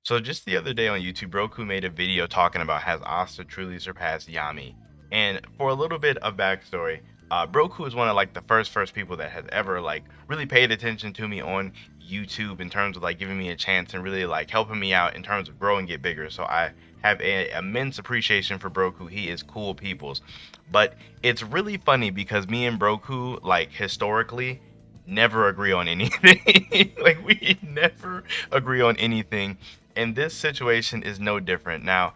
So just the other day on YouTube, Broku made a video talking about has Asta truly surpassed Yami? And for a little bit of backstory, Broku is one of like the first people that has ever like really paid attention to me on YouTube in terms of like giving me a chance and really like helping me out in terms of grow and get bigger. So I have a immense appreciation for Broku. He is cool peoples. But it's really funny because me and Broku like historically never agree on anything. Like we never agree on anything, and this situation is no different. Now,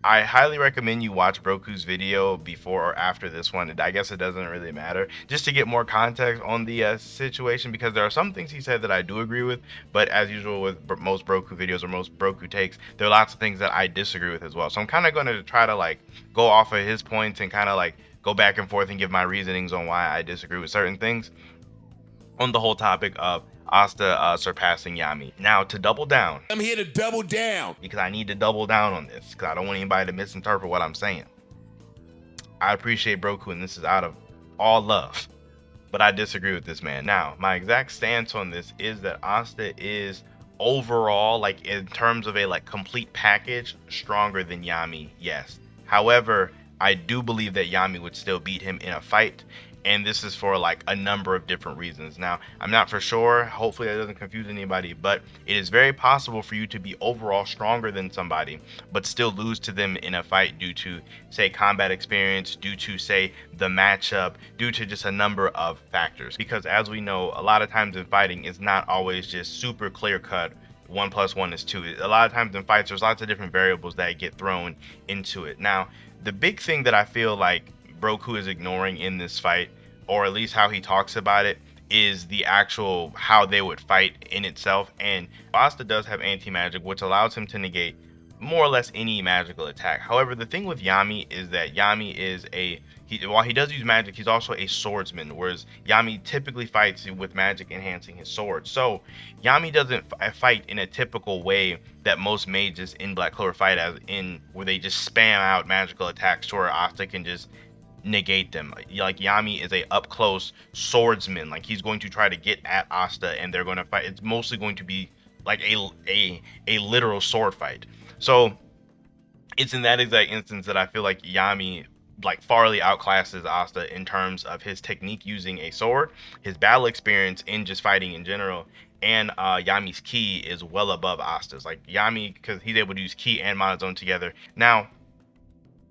I highly recommend you watch Broku's video before or after this one. I guess it doesn't really matter, just to get more context on the situation, because there are some things he said that I do agree with, but as usual with most Broku videos or most Broku takes, there are lots of things that I disagree with as well. So I'm kind of going to try to like go off of his points and kind of like go back and forth and give my reasonings on why I disagree with certain things on the whole topic of Asta surpassing Yami. Now, to double down, I'm here to double down because I need to double down on this because I don't want anybody to misinterpret what I'm saying. I appreciate Broku, and this is out of all love, but I disagree with this man. Now, my exact stance on this is that Asta is overall, like in terms of a like complete package, stronger than Yami, yes. However, I do believe that Yami would still beat him in a fight, and this is for like a number of different reasons. Now, I'm not for sure, hopefully that doesn't confuse anybody, but it is very possible for you to be overall stronger than somebody but still lose to them in a fight due to, say, combat experience, due to, say, the matchup, due to just a number of factors. Because as we know, a lot of times in fighting, it's not always just super clear cut 1 + 1 is 2. A lot of times in fights, there's lots of different variables that get thrown into it. Now, the big thing that I feel like Broku is ignoring in this fight, or at least how he talks about it, is the actual how they would fight in itself. And Asta does have anti-magic, which allows him to negate more or less any magical attack. However, the thing with Yami is that Yami is while he does use magic, he's also a swordsman, whereas Yami typically fights with magic enhancing his sword. So Yami doesn't fight in a typical way that most mages in Black Clover fight, as in where they just spam out magical attacks to where Asta can just negate them. Like Yami is a up close swordsman. Like he's going to try to get at Asta and they're going to fight. It's mostly going to be like a literal sword fight. So it's in that exact instance that I feel like Yami like farly outclasses Asta in terms of his technique using a sword, his battle experience in just fighting in general, and Yami's ki is well above Asta's. Like Yami, because he's able to use ki and monozone together. Now,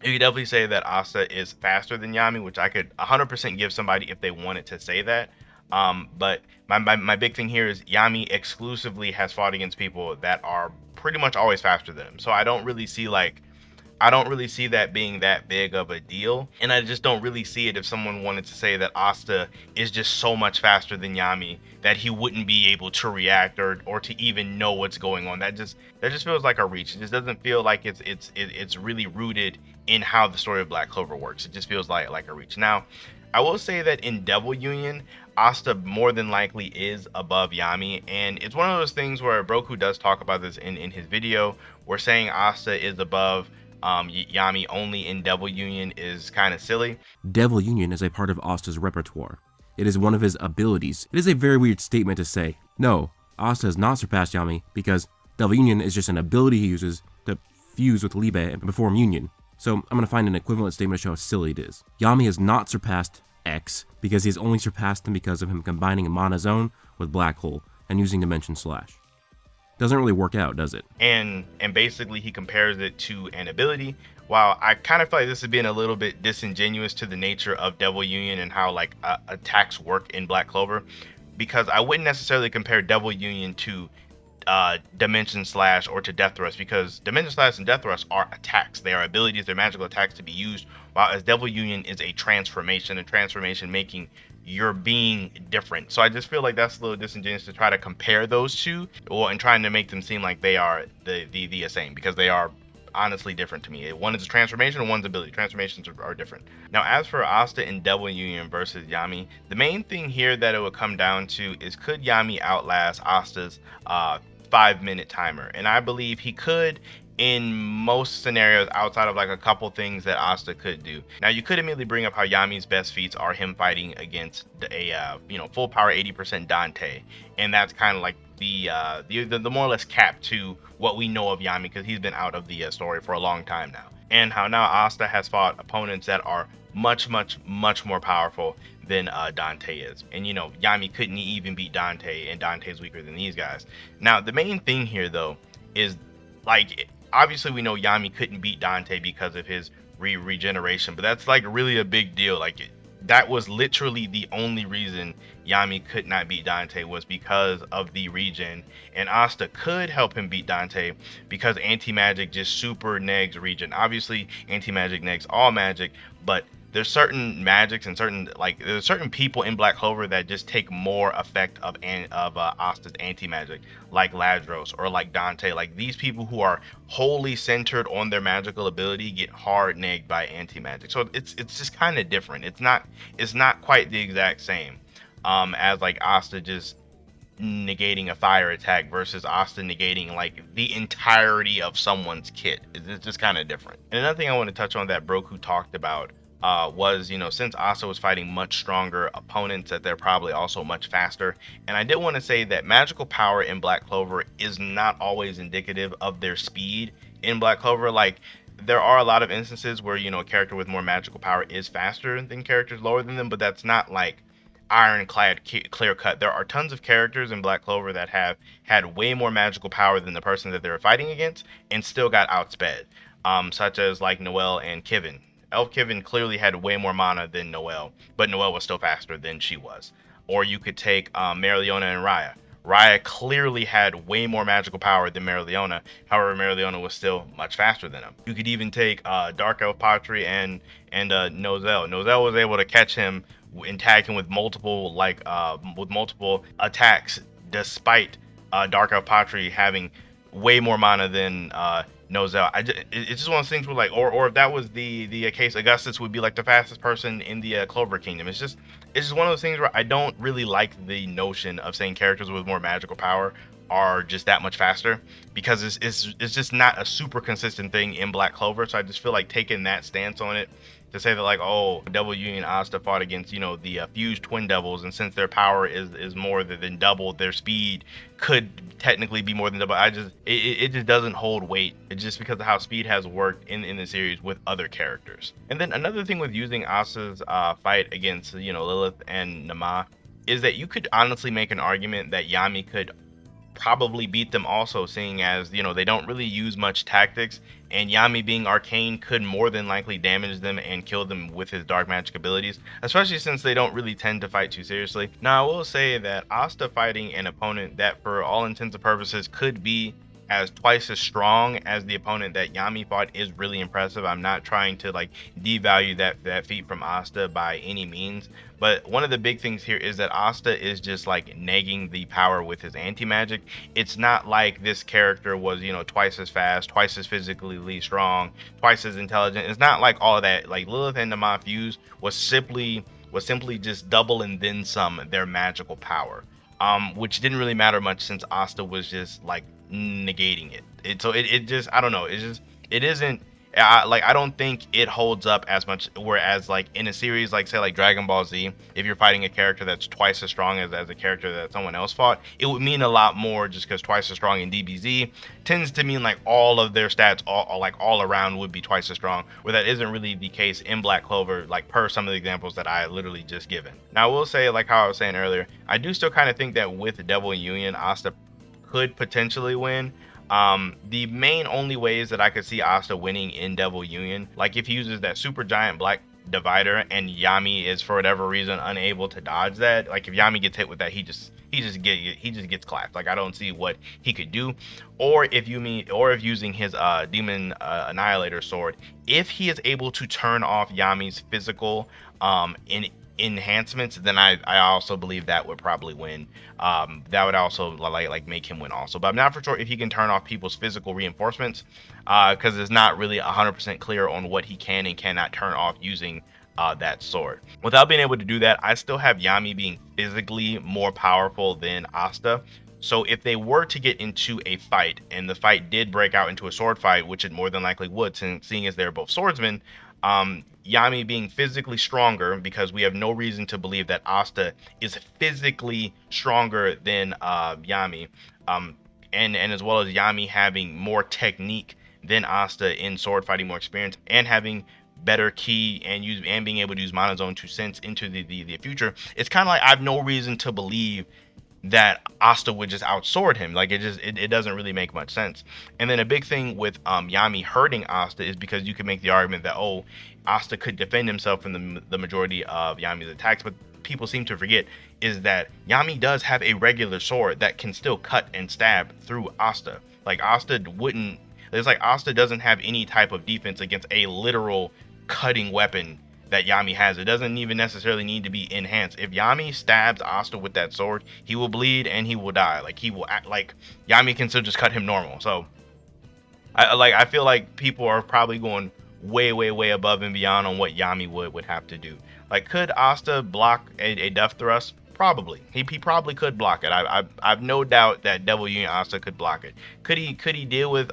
you could definitely say that Asta is faster than Yami, which I could 100% give somebody if they wanted to say that. But my big thing here is Yami exclusively has fought against people that are pretty much always faster than him. So I don't really see that being that big of a deal. And I just don't really see it if someone wanted to say that Asta is just so much faster than Yami that he wouldn't be able to react or to even know what's going on. That just feels like a reach. It just doesn't feel like it's really rooted in how the story of Black Clover works. It just feels like a reach. Now, I will say that in Devil Union, Asta more than likely is above Yami, and it's one of those things where Broku does talk about this in his video. We're saying Asta is above Yami only in Devil Union is kind of silly. Devil Union is a part of Asta's repertoire. It is one of his abilities. It is a very weird statement to say. No, Asta has not surpassed Yami because Devil Union is just an ability he uses to fuse with Libe and perform union. So I'm going to find an equivalent statement to show how silly it is. Yami has not surpassed X because he has only surpassed him because of him combining a monozone with Black Hole and using Dimension Slash. Doesn't really work out, does it? And basically he compares it to an ability. While I kind of feel like this is being a little bit disingenuous to the nature of Devil Union and how like attacks work in Black Clover, because I wouldn't necessarily compare Devil Union to Dimension Slash or to Death Thrust, because Dimension Slash and Death Thrust are attacks. They are abilities, they're magical attacks to be used, while as Devil Union is a transformation making your being different. So I just feel like that's a little disingenuous to try to compare those two, and trying to make them seem like they are the same, because they are honestly different to me. One is a transformation and one's ability. Transformations are different. Now, as for Asta in Devil Union versus Yami, the main thing here that it would come down to is, could Yami outlast Asta's 5-minute timer? And I believe he could in most scenarios, outside of like a couple things that Asta could do. Now, you could immediately bring up how Yami's best feats are him fighting against a full power 80% Dante, and that's kind of like the more or less cap to what we know of Yami, because he's been out of the story for a long time now, and how now Asta has fought opponents that are much more powerful than Dante is. And you know, Yami couldn't even beat Dante, and Dante's weaker than these guys. Now the main thing here though is, like, obviously we know Yami couldn't beat Dante because of his regeneration, but that's like really a big deal. Like, that was literally the only reason Yami could not beat Dante, was because of the regen. And Asta could help him beat Dante because anti-magic just super negs regen. Obviously anti-magic negs all magic, but there's certain magics and there's certain people in Black Clover that just take more effect of Asta's anti-magic, like Ladros or like Dante. Like, these people who are wholly centered on their magical ability get hard negged by anti-magic. So it's just kind of different. It's not quite the exact same as like Asta just negating a fire attack versus Asta negating like the entirety of someone's kit. It's just kind of different. And another thing I want to touch on that Broku talked about was, you know, since Asta was fighting much stronger opponents, that they're probably also much faster. And I did want to say that magical power in Black Clover is not always indicative of their speed in Black Clover. Like, there are a lot of instances where, you know, a character with more magical power is faster than characters lower than them, but that's not like ironclad clear cut. There are tons of characters in Black Clover that have had way more magical power than the person that they were fighting against and still got outsped, such as like Noelle and Kivin. Elf Kivin clearly had way more mana than Noelle, but Noelle was still faster than she was. Or you could take Marileona and Raya. Raya clearly had way more magical power than Marileona. However, Marileona was still much faster than him. You could even take Dark Elf Patri and Nozel. Nozel was able to catch him and tag him with multiple attacks, despite Dark Elf Patri having way more mana than Nozel. It's just one of those things where, like, or if that was the case, Augustus would be like the fastest person in the Clover Kingdom. It's just one of those things where I don't really like the notion of saying characters with more magical power are just that much faster, because it's just not a super consistent thing in Black Clover. So I just feel like taking that stance on it to say that, like, oh, Devil Union Asta fought against, you know, the fused Twin Devils, and since their power is more than double, their speed could technically be more than double. It just doesn't hold weight. It's just because of how speed has worked in the series with other characters. And then another thing with using Asta's fight against, you know, Lilith and Nama is that you could honestly make an argument that Yami could probably beat them also, seeing as, you know, they don't really use much tactics, and Yami being arcane could more than likely damage them and kill them with his dark magic abilities, especially since they don't really tend to fight too seriously. Now, I will say that Asta fighting an opponent that for all intents and purposes could be as twice as strong as the opponent that Yami fought is really impressive. I'm not trying to like devalue that feat from Asta by any means, but one of the big things here is that Asta is just like negging the power with his anti-magic. It's not like this character was, you know, twice as fast, twice as physically strong, twice as intelligent. It's not like all of that. Like, Lilith and Nama fuse was simply just double and then some their magical power, which didn't really matter much since Asta was just like negating it. So it just, I don't know, it isn't I don't think it holds up as much. Whereas like in a series like, say, like Dragon Ball Z, if you're fighting a character that's twice as strong as a character that someone else fought, it would mean a lot more, just because twice as strong in DBZ tends to mean like all of their stats all around would be twice as strong, where that isn't really the case in Black Clover, like per some of the examples that I literally just given. Now I will say, like how I was saying earlier, I do still kind of think that with Devil Union, Asta could potentially win. The main only ways that I could see Asta winning in Devil Union, like if he uses that super giant black divider and Yami is for whatever reason unable to dodge that. Like if Yami gets hit with that, he just gets clapped. Like I don't see what he could do. Or if using his demon annihilator sword, if he is able to turn off Yami's physical enhancements, then I also believe that would probably win. That would also like make him win also, but I'm not for sure if he can turn off people's physical reinforcements, because it's not really 100% clear on what he can and cannot turn off using that sword. Without being able to do that, I still have Yami being physically more powerful than Asta. So if they were to get into a fight and the fight did break out into a sword fight, which it more than likely would, since seeing as they're both swordsmen, Yami being physically stronger, because we have no reason to believe that Asta is physically stronger than Yami, and as well as Yami having more technique than Asta in sword fighting, more experience, and having better key and being able to use Mana Zone to sense into the future. It's kind of like I have no reason to believe that Asta would just outsword him. Like it doesn't really make much sense. And then a big thing with Yami hurting Asta is because you can make the argument that, oh, Asta could defend himself from the majority of Yami's attacks, but people seem to forget is that Yami does have a regular sword that can still cut and stab through Asta. Like Asta wouldn't. It's like Asta doesn't have any type of defense against a literal cutting weapon that Yami has. It doesn't even necessarily need to be enhanced. If Yami stabs Asta with that sword, he will bleed and he will die. Like he will act like Yami can still just cut him normal. So I feel like people are probably going way above and beyond on what Yami would have to do. Like, could Asta block a death thrust? Probably. He probably could block it. I've no doubt that Devil Union Asta could block it. Could he deal with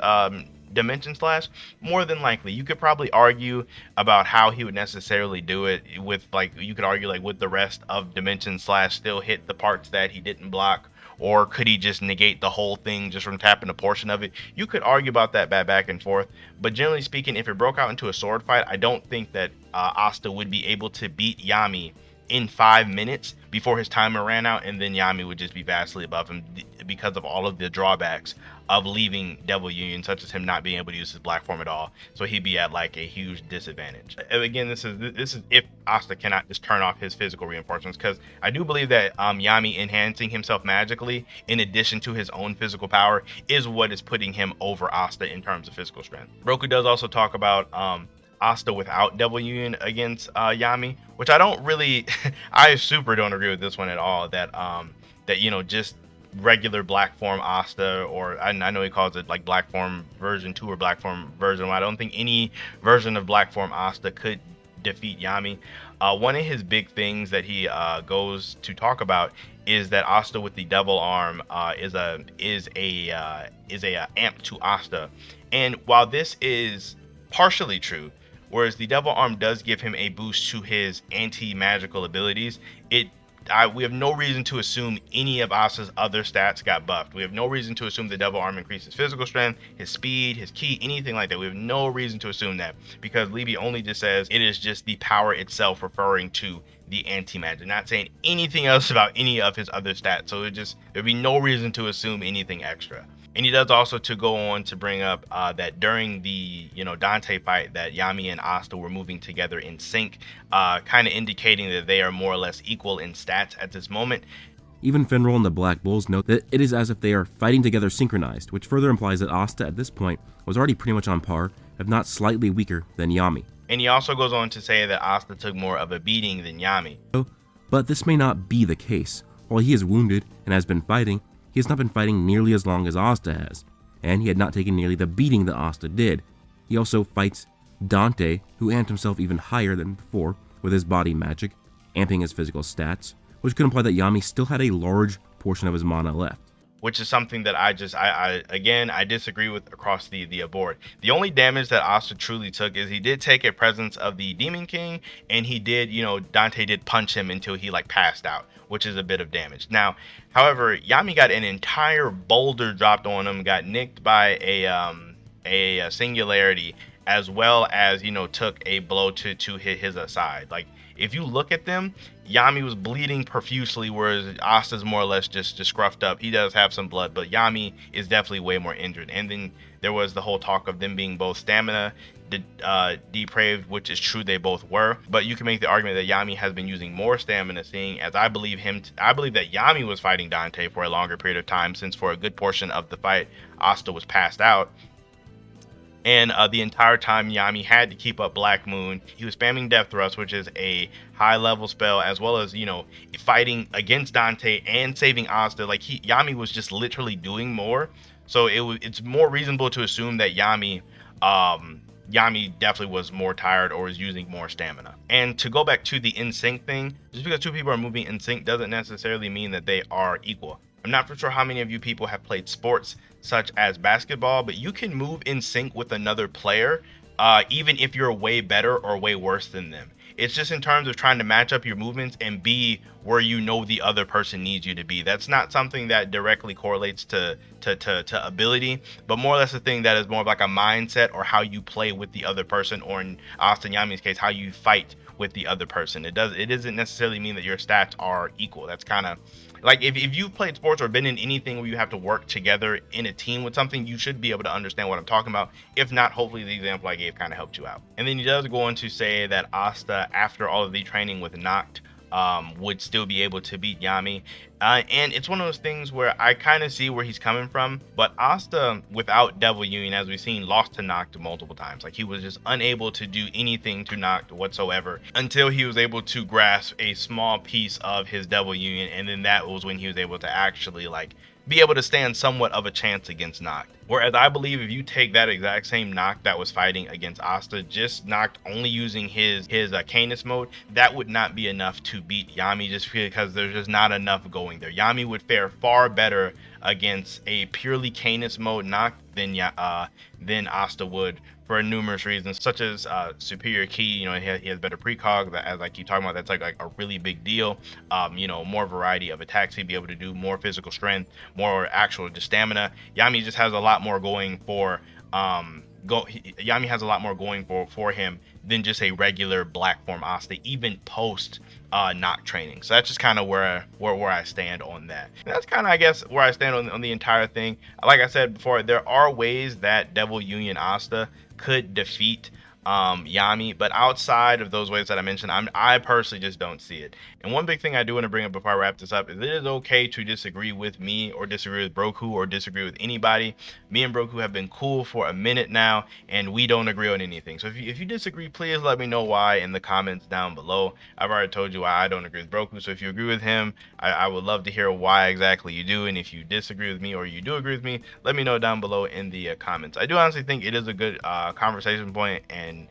Dimension Slash? More than likely. You could probably argue about how he would necessarily do it with, like, you could argue like would the rest of Dimension Slash still hit the parts that he didn't block, or could he just negate the whole thing just from tapping a portion of it? You could argue about that back and forth, but generally speaking, if it broke out into a sword fight, I don't think that Asta would be able to beat Yami in 5 minutes before his timer ran out, and then Yami would just be vastly above him because of all of the drawbacks of leaving Devil Union, such as him not being able to use his black form at all. So he'd be at like a huge disadvantage. And again, this is if Asta cannot just turn off his physical reinforcements, because I do believe that Yami enhancing himself magically in addition to his own physical power is what is putting him over Asta in terms of physical strength. Broku does also talk about Asta without Devil Union against Yami, which I don't really I super don't agree with this one at all. That you know, just regular black form Asta, or I know he calls it like black form version 2 or black form version 1. I don't think any version of black form Asta could defeat Yami. One of his big things that he goes to talk about is that Asta with the devil arm is a amp to Asta, and while this is partially true, whereas the devil arm does give him a boost to his anti-magical abilities, we have no reason to assume any of Asta's other stats got buffed. We have no reason to assume the devil arm increases physical strength, his speed, his ki, anything like that. We have no reason to assume that, because Libby only just says it is just the power itself, referring to the anti-magic, not saying anything else about any of his other stats. So there'd be no reason to assume anything extra. And he does also to go on to bring up that during the Dante fight, that Yami and Asta were moving together in sync, kind of indicating that they are more or less equal in stats at this moment. Even Finral and the Black Bulls note that it is as if they are fighting together synchronized, which further implies that Asta at this point was already pretty much on par, if not slightly weaker than Yami. And he also goes on to say that Asta took more of a beating than Yami. But this may not be the case. While he is wounded and has been fighting, he has not been fighting nearly as long as Asta has, and he had not taken nearly the beating that Asta did. He also fights Dante, who amped himself even higher than before with his body magic, amping his physical stats, which could imply that Yami still had a large portion of his mana left. Which is something that I disagree with across the board. The only damage that Asta truly took is he did take a presence of the Demon King, and he did, Dante did punch him until he like passed out, which is a bit of damage. Now, however, Yami got an entire boulder dropped on him, got nicked by a singularity, as well as took a blow to hit his side. Like, if you look at them, Yami was bleeding profusely, whereas Asta's more or less just scruffed up. He does have some blood, but Yami is definitely way more injured. And then there was the whole talk of them being both stamina depraved, which is true, they both were. But you can make the argument that Yami has been using more stamina, seeing as I believe that Yami was fighting Dante for a longer period of time, since for a good portion of the fight, Asta was passed out. And the entire time Yami had to keep up Black Moon. He was spamming Death Thrust, which is a high level spell, as well as, fighting against Dante and saving Asta. Like, Yami was just literally doing more. So it's more reasonable to assume that Yami definitely was more tired or is using more stamina. And to go back to the in sync thing, just because two people are moving in sync doesn't necessarily mean that they are equal. I'm not for sure how many of you people have played sports such as basketball, but you can move in sync with another player, even if you're way better or way worse than them. It's just in terms of trying to match up your movements and be where you know the other person needs you to be. That's not something that directly correlates to ability, but more or less a thing that is more of like a mindset or how you play with the other person, or in Asta and Yami's case, how you fight with the other person. It doesn't necessarily mean that your stats are equal. That's kind of like if you've played sports or been in anything where you have to work together in a team with something, you should be able to understand what I'm talking about. If not, hopefully the example I gave kind of helped you out. And then he does go on to say that Asta, after all of the training with Noct, would still be able to beat Yami. And it's one of those things where I kind of see where he's coming from, but Asta, without Devil Union, as we've seen, lost to Noct multiple times. Like, he was just unable to do anything to Noct whatsoever until he was able to grasp a small piece of his Devil Union, and then that was when he was able to actually, like, be able to stand somewhat of a chance against Noct. Whereas I believe if you take that exact same Noct that was fighting against Asta, just Noct only using his Canis mode, that would not be enough to beat Yami, just because there's just not enough going there. Yami would fare far better against a purely Canis mode Noct than Asta would, for numerous reasons, such as superior ki. You know, he has better precog, as I keep talking about. That's like a really big deal. You know, more variety of attacks. He'd be able to do more physical strength, more actual just stamina. Yami just has a lot more going for Yami has a lot more going for him than just a regular black form Asta, even post Noct training. So that's just kind of where I stand on that. And that's kind of, I guess, where I stand on the entire thing. Like I said before, there are ways that Devil Union Asta could defeat Yami, but outside of those ways that I mentioned, I personally just don't see it. And one big thing I do want to bring up before I wrap this up is it is okay to disagree with me, or disagree with Broku, or disagree with anybody. Me and Broku have been cool for a minute now, and we don't agree on anything. So if you disagree, please let me know why in the comments down below. I've already told you why I don't agree with Broku, so if you agree with him, I would love to hear why exactly you do. And if you disagree with me or you do agree with me, let me know down below in the comments. I do honestly think it is a good conversation point and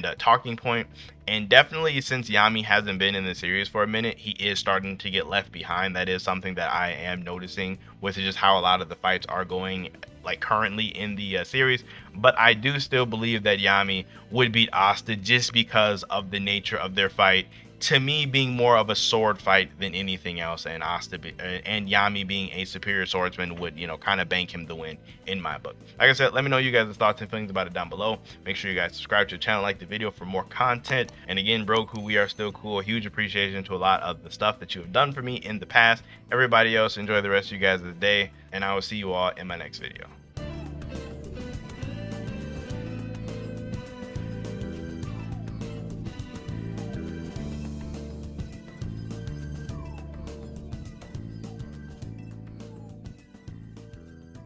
a talking point. And definitely, since Yami hasn't been in the series for a minute, he is starting to get left behind. That is something that I am noticing with just how a lot of the fights are going, like, currently in the series. But I do still believe that Yami would beat Asta just because of the nature of their fight, to me being more of a sword fight than anything else, and and Yami being a superior swordsman would, you know, kind of bank him the win in my book. Like I said, let me know you guys' thoughts and feelings about it down below. Make sure you guys subscribe to the channel, like the video for more content. And again, Broku, we are still cool. Huge appreciation to a lot of the stuff that you have done for me in the past. Everybody else, enjoy the rest of you guys' day, and I will see you all in my next video.